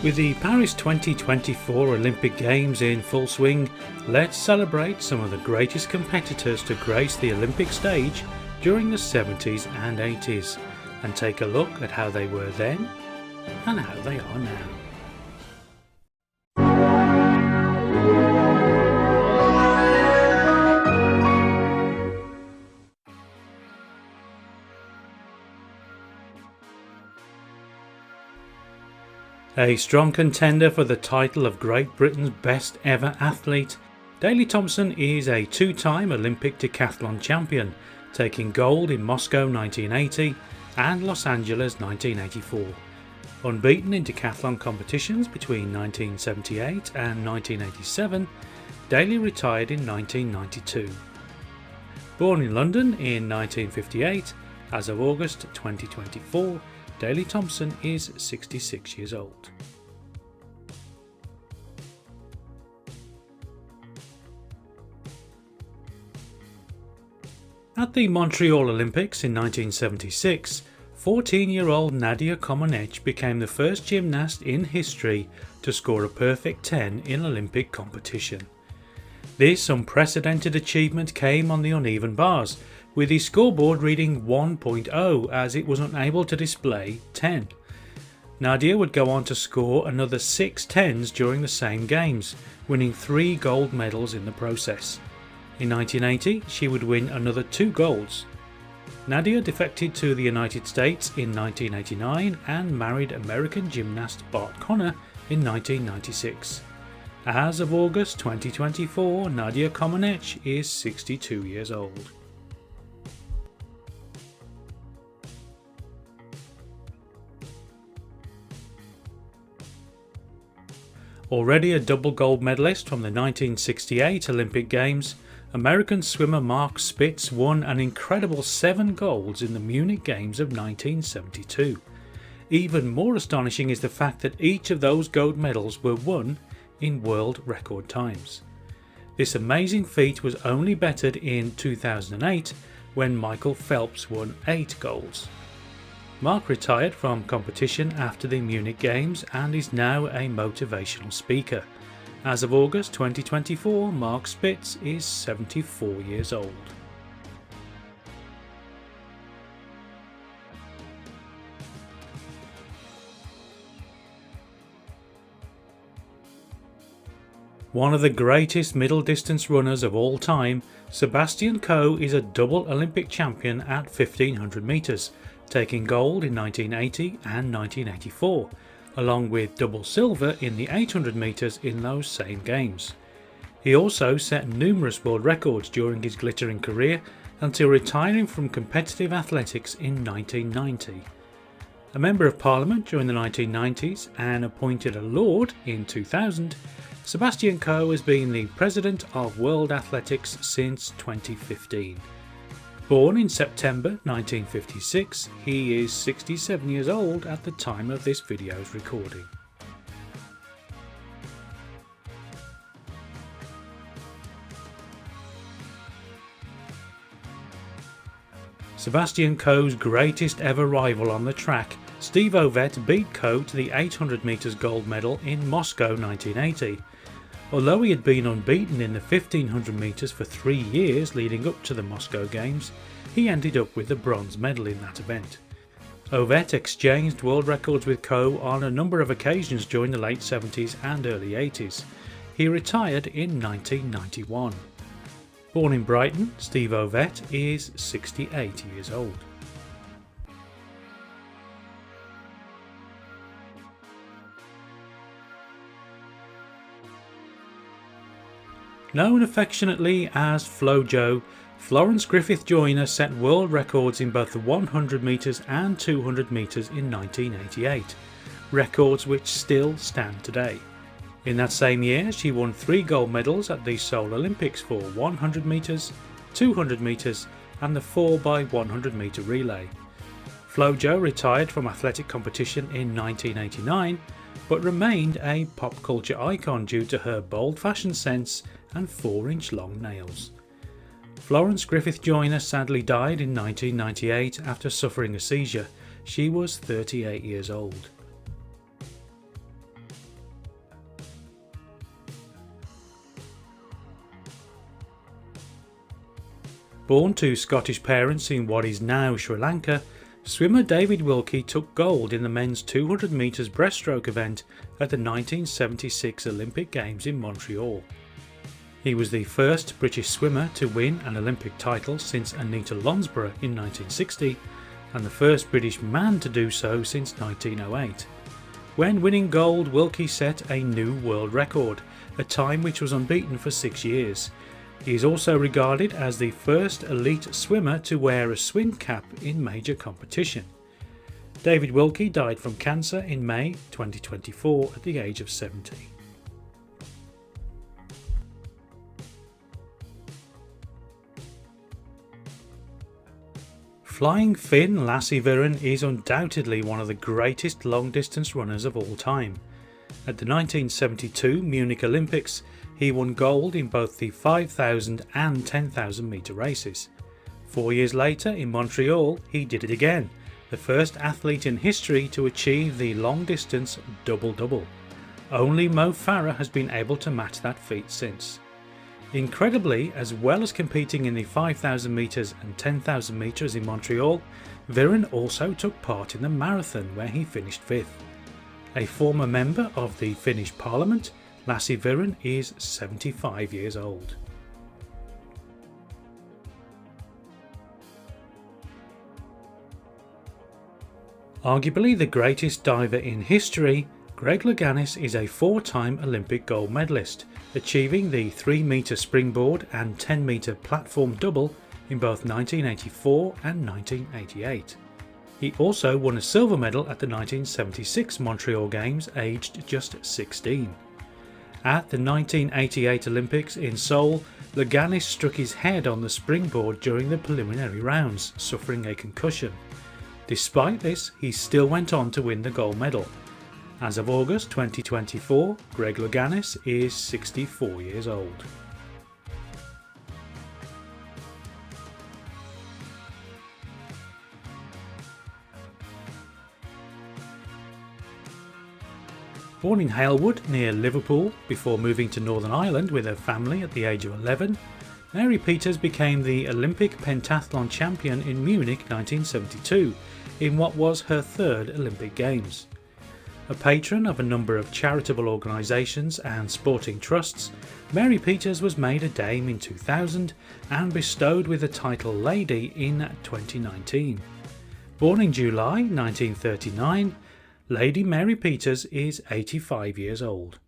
With the Paris 2024 Olympic Games in full swing, let's celebrate some of the greatest competitors to grace the Olympic stage during the 70s and 80s, and take a look at how they were then and how they are now. A strong contender for the title of Great Britain's best ever athlete, Daley Thompson is a two-time Olympic decathlon champion, taking gold in Moscow 1980 and Los Angeles 1984. Unbeaten in decathlon competitions between 1978 and 1987, Daley retired in 1992. Born in London in 1958, as of August 2024, Daley Thompson is 66 years old. At the Montreal Olympics in 1976, 14-year-old Nadia Comeneci became the first gymnast in history to score a perfect 10 in Olympic competition. This unprecedented achievement came on the uneven bars, with the scoreboard reading 1.0 as it was unable to display 10. Nadia would go on to score another 6 10s during the same games, winning 3 gold medals in the process. In 1980, she would win another 2 golds. Nadia defected to the United States in 1989 and married American gymnast Bart Conner in 1996. As of August 2024, Nadia Comeneci is 62 years old. Already a double gold medalist from the 1968 Olympic Games, American swimmer Mark Spitz won an incredible 7 golds in the Munich Games of 1972. Even more astonishing is the fact that each of those gold medals were won in world record times. This amazing feat was only bettered in 2008 when Michael Phelps won 8 golds. Mark retired from competition after the Munich Games and is now a motivational speaker. As of August 2024, Mark Spitz is 74 years old. One of the greatest middle distance runners of all time, Sebastian Coe is a double Olympic champion at 1500 metres, taking gold in 1980 and 1984, along with double silver in the 800 metres in those same games. He also set numerous world records during his glittering career until retiring from competitive athletics in 1990. A Member of Parliament during the 1990s and appointed a Lord in 2000, Sebastian Coe has been the President of World Athletics since 2015. Born in September 1956, he is 67 years old at the time of this video's recording. Sebastian Coe's greatest ever rival on the track, Steve Ovett, beat Coe to the 800 metres gold medal in Moscow 1980. Although he had been unbeaten in the 1500 metres for 3 years leading up to the Moscow Games, he ended up with the bronze medal in that event. Ovett exchanged world records with Coe on a number of occasions during the late 70s and early 80s. He retired in 1991. Born in Brighton, Steve Ovett is 68 years old. Known affectionately as Flojo, Florence Griffith Joyner set world records in both the 100 metres and 200 metres in 1988, records which still stand today. In that same year, she won 3 gold medals at the Seoul Olympics for 100 metres, 200 metres and the 4x100 metre relay. Flojo retired from athletic competition in 1989, but remained a pop culture icon due to her bold fashion sense and 4-inch long nails. Florence Griffith Joyner sadly died in 1998 after suffering a seizure. She was 38 years old. Born to Scottish parents in what is now Sri Lanka, swimmer David Wilkie took gold in the men's 200 metres breaststroke event at the 1976 Olympic Games in Montreal. He was the first British swimmer to win an Olympic title since Anita Lonsborough in 1960, and the first British man to do so since 1908. When winning gold, Wilkie set a new world record, a time which was unbeaten for 6 years. He is also regarded as the first elite swimmer to wear a swim cap in major competition. David Wilkie died from cancer in May 2024 at the age of 70. Flying Finn Lasse Viren is undoubtedly one of the greatest long-distance runners of all time. At the 1972 Munich Olympics, he won gold in both the 5,000 and 10,000 metre races. 4 years later in Montreal, he did it again, the first athlete in history to achieve the long-distance double-double. Only Mo Farah has been able to match that feat since. Incredibly, as well as competing in the 5,000 metres and 10,000 metres in Montreal, Viren also took part in the marathon where he finished 5th. A former member of the Finnish Parliament, Lasse Viren is 75 years old. Arguably the greatest diver in history, Greg Louganis is a 4-time Olympic gold medalist, achieving the 3-metre springboard and 10-metre platform double in both 1984 and 1988. He also won a silver medal at the 1976 Montreal Games, aged just 16. At the 1988 Olympics in Seoul, Louganis struck his head on the springboard during the preliminary rounds, suffering a concussion. Despite this, he still went on to win the gold medal. As of August 2024, Greg Louganis is 64 years old. Born in Halewood near Liverpool before moving to Northern Ireland with her family at the age of 11, Mary Peters became the Olympic pentathlon champion in Munich 1972 in what was her 3rd Olympic Games. A patron of a number of charitable organisations and sporting trusts, Mary Peters was made a dame in 2000 and bestowed with the title Lady in 2019. Born in July 1939, Lady Mary Peters is 85 years old.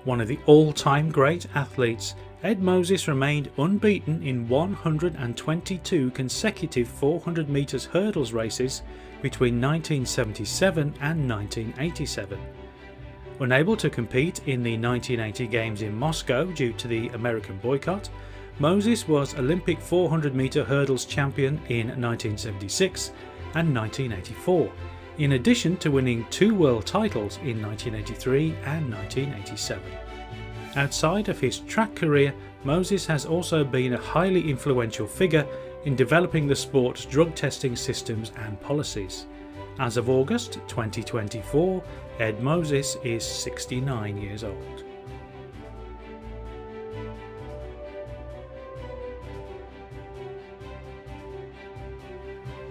One of the all-time great athletes, Ed Moses remained unbeaten in 122 consecutive 400 metres hurdles races between 1977 and 1987. Unable to compete in the 1980 Games in Moscow due to the American boycott, Moses was Olympic 400 metre hurdles champion in 1976 and 1984, in addition to winning 2 world titles in 1983 and 1987. Outside of his track career, Moses has also been a highly influential figure in developing the sport's drug testing systems and policies. As of August 2024, Ed Moses is 69 years old.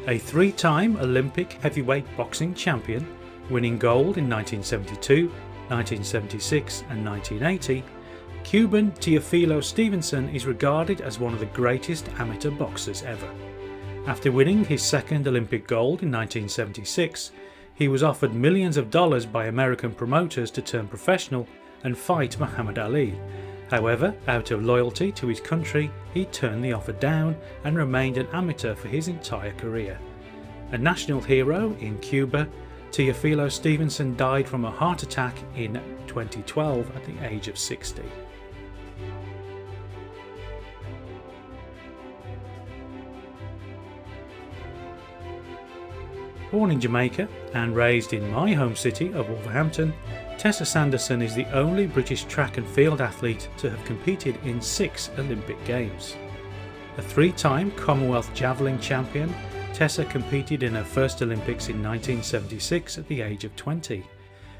A 3-time Olympic heavyweight boxing champion, winning gold in 1972, 1976 and 1980, Cuban Teofilo Stevenson is regarded as one of the greatest amateur boxers ever. After winning his 2nd Olympic gold in 1976, he was offered millions of dollars by American promoters to turn professional and fight Muhammad Ali. However, out of loyalty to his country, he turned the offer down and remained an amateur for his entire career. A national hero in Cuba, Teofilo Stevenson died from a heart attack in 2012 at the age of 60. Born in Jamaica and raised in my home city of Wolverhampton, Tessa Sanderson is the only British track and field athlete to have competed in 6 Olympic Games. A 3-time Commonwealth javelin champion, Tessa competed in her first Olympics in 1976 at the age of 20.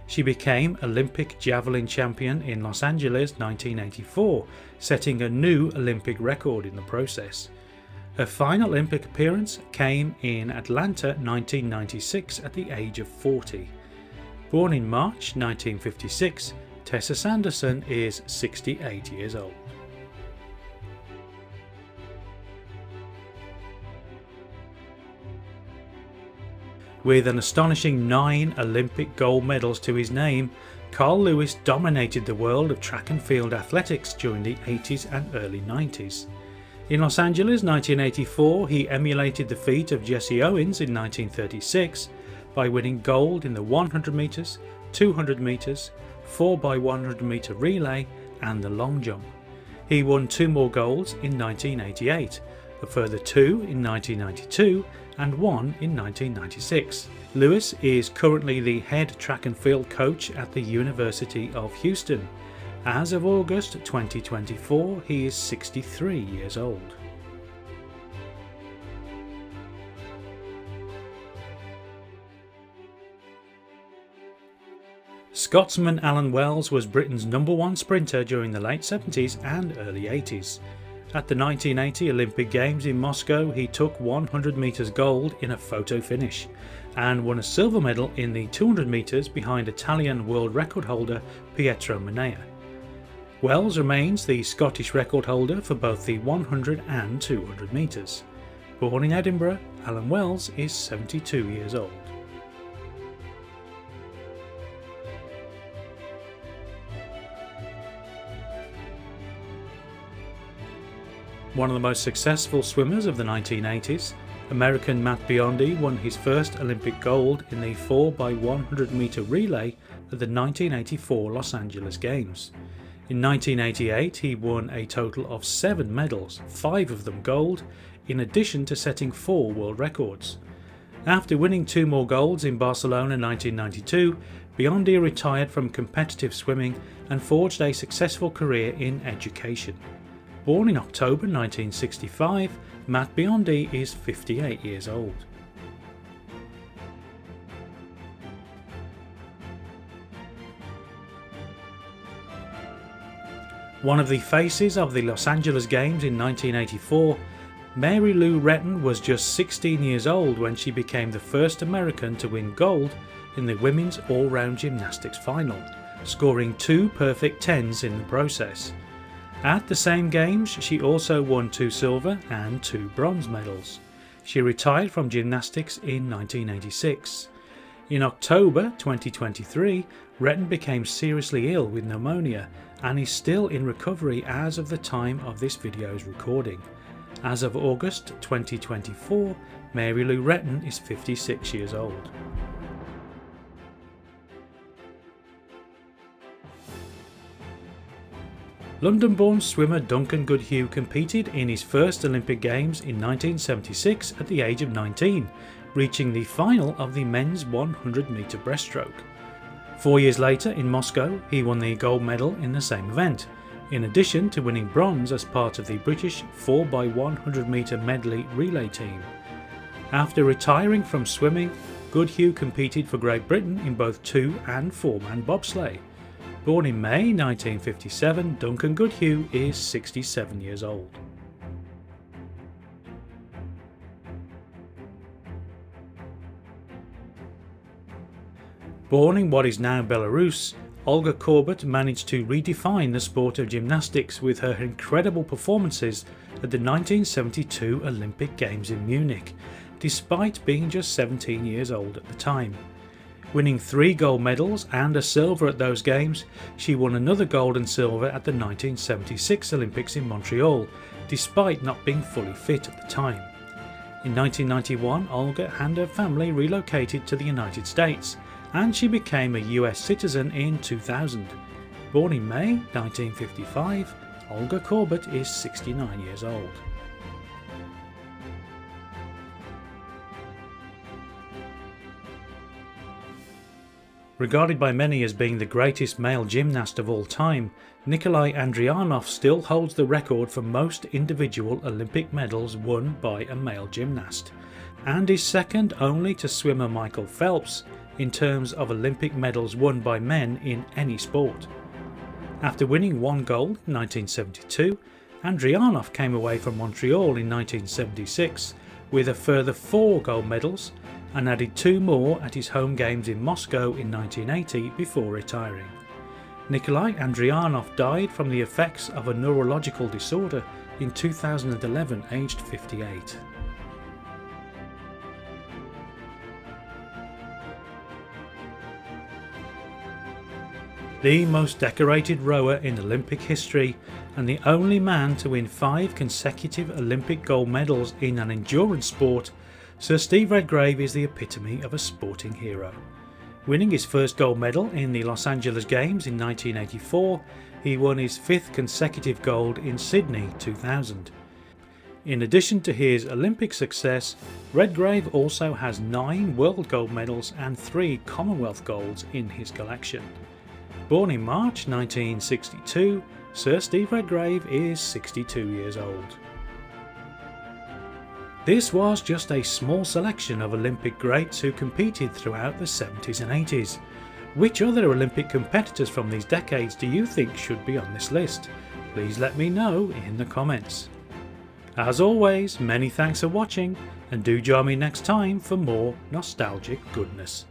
She became Olympic javelin champion in Los Angeles 1984, setting a new Olympic record in the process. Her final Olympic appearance came in Atlanta 1996 at the age of 40. Born in March 1956, Tessa Sanderson is 68 years old. With an astonishing 9 Olympic gold medals to his name, Carl Lewis dominated the world of track and field athletics during the 80s and early 90s. In Los Angeles 1984, he emulated the feat of Jesse Owens in 1936 by winning gold in the 100 metres, 200 metres, 4x100 metre relay and the long jump. He won 2 more golds in 1988, a further 2 in 1992 and 1 in 1996. Lewis is currently the head track and field coach at the University of Houston. As of August 2024, he is 63 years old. Scotsman Allan Wells was Britain's #1 sprinter during the late 70s and early 80s. At the 1980 Olympic Games in Moscow, he took 100 metres gold in a photo finish and won a silver medal in the 200 metres behind Italian world record holder Pietro Manea. Wells remains the Scottish record holder for both the 100 and 200 metres. Born in Edinburgh, Allan Wells is 72 years old. One of the most successful swimmers of the 1980s, American Matt Biondi won his first Olympic gold in the 4x100 metre relay at the 1984 Los Angeles Games. In 1988 he won a total of 7 medals, 5 of them gold, in addition to setting 4 world records. After winning 2 more golds in Barcelona 1992, Biondi retired from competitive swimming and forged a successful career in education. Born in October 1965, Matt Biondi is 58 years old. One of the faces of the Los Angeles Games in 1984, Mary Lou Retton was just 16 years old when she became the first American to win gold in the women's all-round gymnastics final, scoring 2 perfect 10s in the process. At the same games, she also won 2 silver and 2 bronze medals. She retired from gymnastics in 1986. In October 2023, Retton became seriously ill with pneumonia and is still in recovery as of the time of this video's recording. As of August 2024, Mary Lou Retton is 56 years old. London-born swimmer Duncan Goodhew competed in his first Olympic Games in 1976 at the age of 19, reaching the final of the men's 100 metre breaststroke. 4 years later in Moscow, he won the gold medal in the same event, in addition to winning bronze as part of the British 4x100 metre medley relay team. After retiring from swimming, Goodhew competed for Great Britain in both 2- and 4-man bobsleigh. Born in May 1957, Duncan Goodhew is 67 years old. Born in what is now Belarus, Olga Korbut managed to redefine the sport of gymnastics with her incredible performances at the 1972 Olympic Games in Munich, despite being just 17 years old at the time. Winning 3 gold medals and a silver at those games, she won another gold and silver at the 1976 Olympics in Montreal, despite not being fully fit at the time. In 1991, Olga and her family relocated to the United States, and she became a US citizen in 2000. Born in May 1955, Olga Korbut is 69 years old. Regarded by many as being the greatest male gymnast of all time, Nikolai Andrianov still holds the record for most individual Olympic medals won by a male gymnast, and is second only to swimmer Michael Phelps, in terms of Olympic medals won by men in any sport. After winning 1 gold in 1972, Andrianov came away from Montreal in 1976 with a further 4 gold medals and added 2 more at his home games in Moscow in 1980 before retiring. Nikolai Andrianov died from the effects of a neurological disorder in 2011, aged 58. The most decorated rower in Olympic history and the only man to win 5 consecutive Olympic gold medals in an endurance sport, Sir Steve Redgrave is the epitome of a sporting hero. Winning his first gold medal in the Los Angeles Games in 1984, he won his 5th consecutive gold in Sydney 2000. In addition to his Olympic success, Redgrave also has 9 world gold medals and 3 Commonwealth golds in his collection. Born in March 1962, Sir Steve Redgrave is 62 years old. This was just a small selection of Olympic greats who competed throughout the 70s and 80s. Which other Olympic competitors from these decades do you think should be on this list? Please let me know in the comments. As always, many thanks for watching, and do join me next time for more nostalgic goodness.